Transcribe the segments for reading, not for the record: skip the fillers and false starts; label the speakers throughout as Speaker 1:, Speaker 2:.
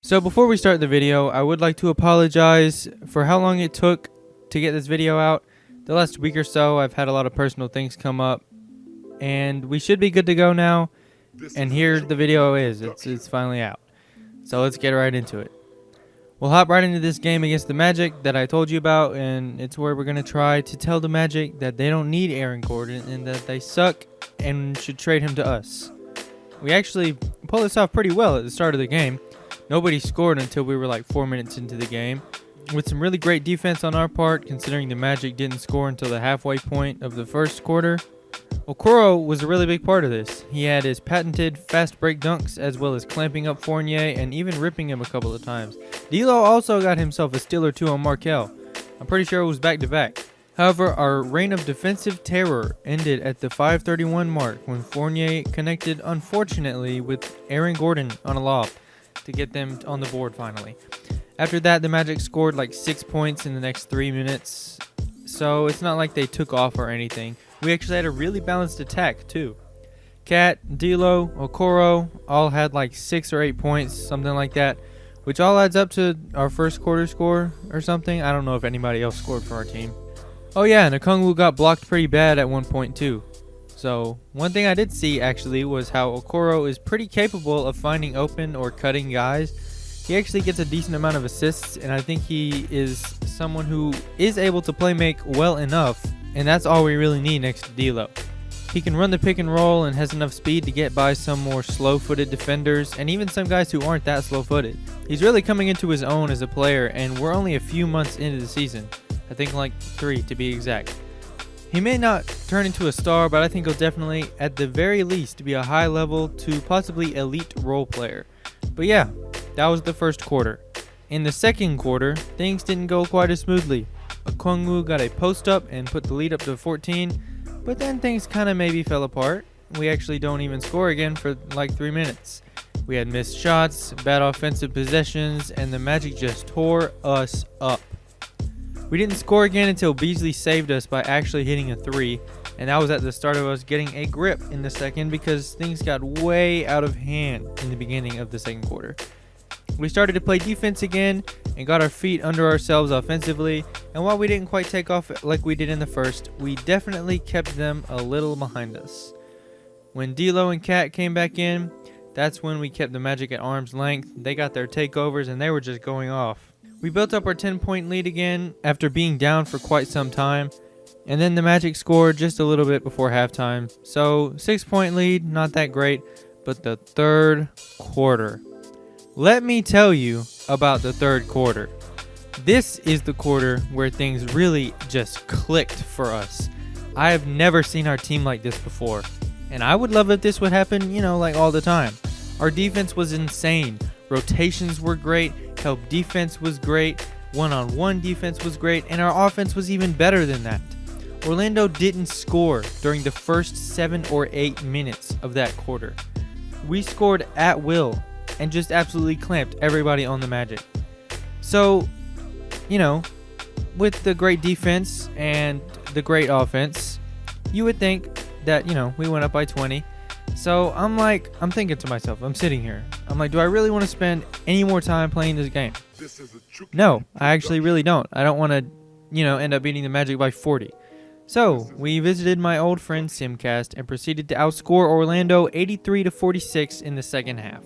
Speaker 1: So before we start the video, I would like to apologize for how long it took to get this video out. The last week or so, I've had a lot of personal things come up, and we should be good to go now. And here the video is. It's finally out. So let's get right into it. We'll hop right into this game against the Magic that I told you about, and it's where we're going to try to tell the Magic that they don't need Aaron Gordon and that they suck and should trade him to us. We actually pulled this off pretty well at the start of the game. Nobody scored until we were like 4 minutes into the game, with some really great defense on our part, considering the Magic didn't score until the halfway point of the first quarter. Okoro was a really big part of this. He had his patented fast break dunks, as well as clamping up Fournier and even ripping him a couple of times. D'Lo also got himself a steal or two on Markelle. I'm pretty sure it was back-to-back. However, our reign of defensive terror ended at the 5:31 mark when Fournier connected, unfortunately, with Aaron Gordon on a lob to get them on the board finally. After that, the Magic scored like 6 points in the next 3 minutes, so it's not like they took off or anything. We actually had a really balanced attack too. Cat, D'Lo, Okoro all had like 6 or 8 points, something like that, which all adds up to our first quarter score or something. I don't know if anybody else scored for our team. Oh yeah, and Okongwu got blocked pretty bad at one point too. So one thing I did see actually was how Okoro is pretty capable of finding open or cutting guys. He actually gets a decent amount of assists, and I think he is someone who is able to play make well enough, and that's all we really need next to D'Lo. He can run the pick and roll and has enough speed to get by some more slow-footed defenders and even some guys who aren't that slow-footed. He's really coming into his own as a player, and we're only a few months into the season. I think like 3 to be exact. He may not turn into a star, but I think he'll definitely, at the very least, be a high-level to possibly elite role player. But yeah, that was the first quarter. In the second quarter, things didn't go quite as smoothly. Okongwu got a post-up and put the lead up to 14, but then things kind of maybe fell apart. We actually don't even score again for like 3 minutes. We had missed shots, bad offensive possessions, and the Magic just tore us up. We didn't score again until Beasley saved us by actually hitting a 3, and that was at the start of us getting a grip in the second because things got way out of hand in the beginning of the second quarter. We started to play defense again and got our feet under ourselves offensively, and while we didn't quite take off like we did in the first, we definitely kept them a little behind us. When D'Lo and Cat came back in, that's when we kept the Magic at arm's length. They got their takeovers and they were just going off. We built up our 10-point lead again after being down for quite some time, and then the Magic scored just a little bit before halftime. So 6-point lead, not that great, but the third quarter. Let me tell you about the third quarter. This is the quarter where things really just clicked for us. I have never seen our team like this before, and I would love if this would happen, like all the time. Our defense was insane. Rotations were great. Help defense was great. One-on-one defense was great. And our offense was even better than that. Orlando didn't score during the first 7 or 8 minutes of that quarter. We scored at will and just absolutely clamped everybody on the Magic. So, with the great defense and the great offense, you would think that, we went up by 20. So I'm thinking to myself, I'm sitting here. I'm like, do I really want to spend any more time playing this game? No, I actually really don't. I don't want to, end up beating the Magic by 40. So we visited my old friend Simcast and proceeded to outscore Orlando 83-46 in the second half.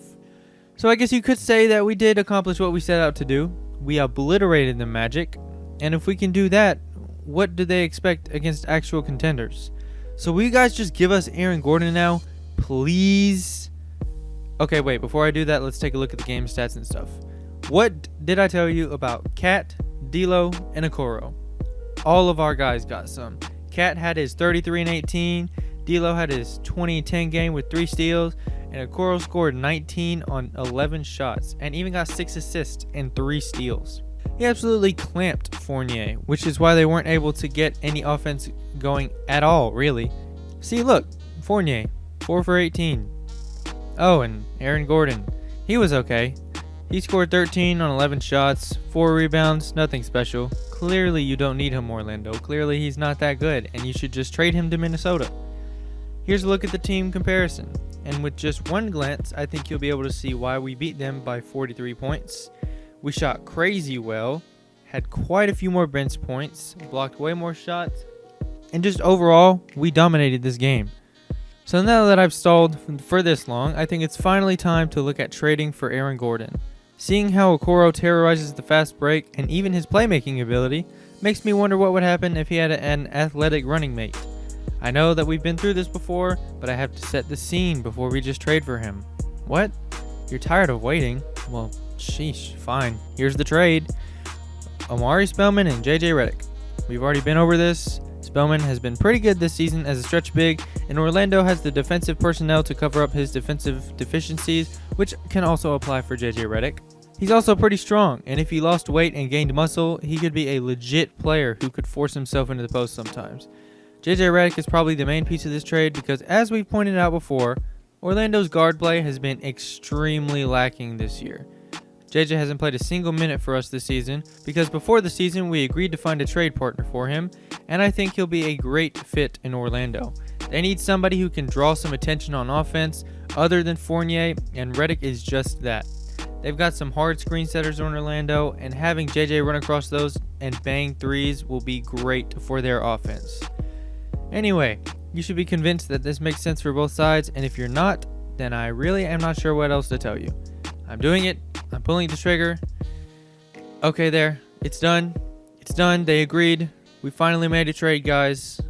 Speaker 1: So I guess you could say that we did accomplish what we set out to do. We obliterated the Magic. And if we can do that, what do they expect against actual contenders? So will you guys just give us Aaron Gordon now? Please. Okay, wait, before I do that, let's take a look at the game stats and stuff. What did I tell you about Cat, D'Lo, and Okoro? All of our guys got some. Cat had his 33 and 18, D'Lo had his 20-10 game with 3 steals, and Okoro scored 19 on 11 shots and even got 6 assists and 3 steals. He absolutely clamped Fournier, which is why they weren't able to get any offense going at all, really. See, look, Fournier, 4 for 18. Oh, and Aaron Gordon. He was okay. He scored 13 on 11 shots, 4 rebounds, nothing special. Clearly you don't need him, Orlando. Clearly he's not that good, and you should just trade him to Minnesota. Here's a look at the team comparison. and with just one glance, I think you'll be able to see why we beat them by 43 points. We shot crazy well, had quite a few more bench points, blocked way more shots, and just overall, we dominated this game. So now that I've stalled for this long, I think it's finally time to look at trading for Aaron Gordon. Seeing how Okoro terrorizes the fast break and even his playmaking ability makes me wonder what would happen if he had an athletic running mate. I know that we've been through this before, but I have to set the scene before we just trade for him. What? You're tired of waiting? Well, sheesh, fine. Here's the trade. Omari Spellman and JJ Redick. We've already been over this. Spellman has been pretty good this season as a stretch big, and Orlando has the defensive personnel to cover up his defensive deficiencies, which can also apply for JJ Redick. He's also pretty strong, and if he lost weight and gained muscle, he could be a legit player who could force himself into the post sometimes. JJ Redick is probably the main piece of this trade because, as we've pointed out before, Orlando's guard play has been extremely lacking this year. JJ hasn't played a single minute for us this season because before the season we agreed to find a trade partner for him, and I think he'll be a great fit in Orlando. They need somebody who can draw some attention on offense other than Fournier, and Redick is just that. They've got some hard screen setters in Orlando, and having JJ run across those and bang threes will be great for their offense. Anyway, you should be convinced that this makes sense for both sides, and if you're not, then I really am not sure what else to tell you. I'm doing it. I'm pulling the trigger. Okay, there. It's done. It's done. They agreed. We finally made a trade, guys.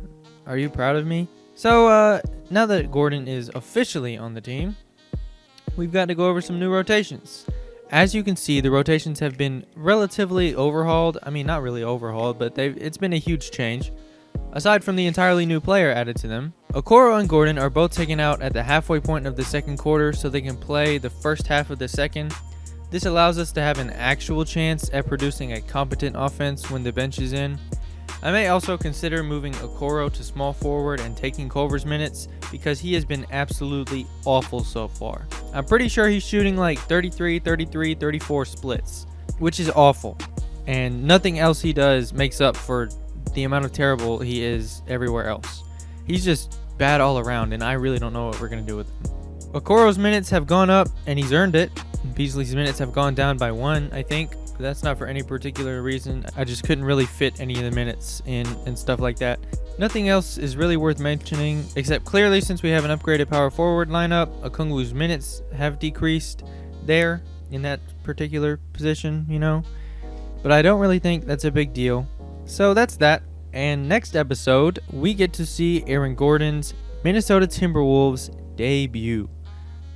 Speaker 1: Are you proud of me? So, now that Gordon is officially on the team, we've got to go over some new rotations. As you can see, the rotations have been relatively overhauled. I mean, not really overhauled, but it's been a huge change. Aside from the entirely new player added to them, Okoro and Gordon are both taken out at the halfway point of the second quarter so they can play the first half of the second. This allows us to have an actual chance at producing a competent offense when the bench is in. I may also consider moving Okoro to small forward and taking Culver's minutes because he has been absolutely awful so far. I'm pretty sure he's shooting like 33, 33, 34 splits, which is awful. And nothing else he does makes up for the amount of terrible he is everywhere else. He's just bad all around, and I really don't know what we're going to do with him. Okoro's minutes have gone up, and he's earned it. Beasley's minutes have gone down by 1, I think. But that's not for any particular reason. I just couldn't really fit any of the minutes in and stuff like that. Nothing else is really worth mentioning, except clearly since we have an upgraded power forward lineup, Okungwu's minutes have decreased there in that particular position, you know. But I don't really think that's a big deal. So that's that. And next episode, we get to see Aaron Gordon's Minnesota Timberwolves debut.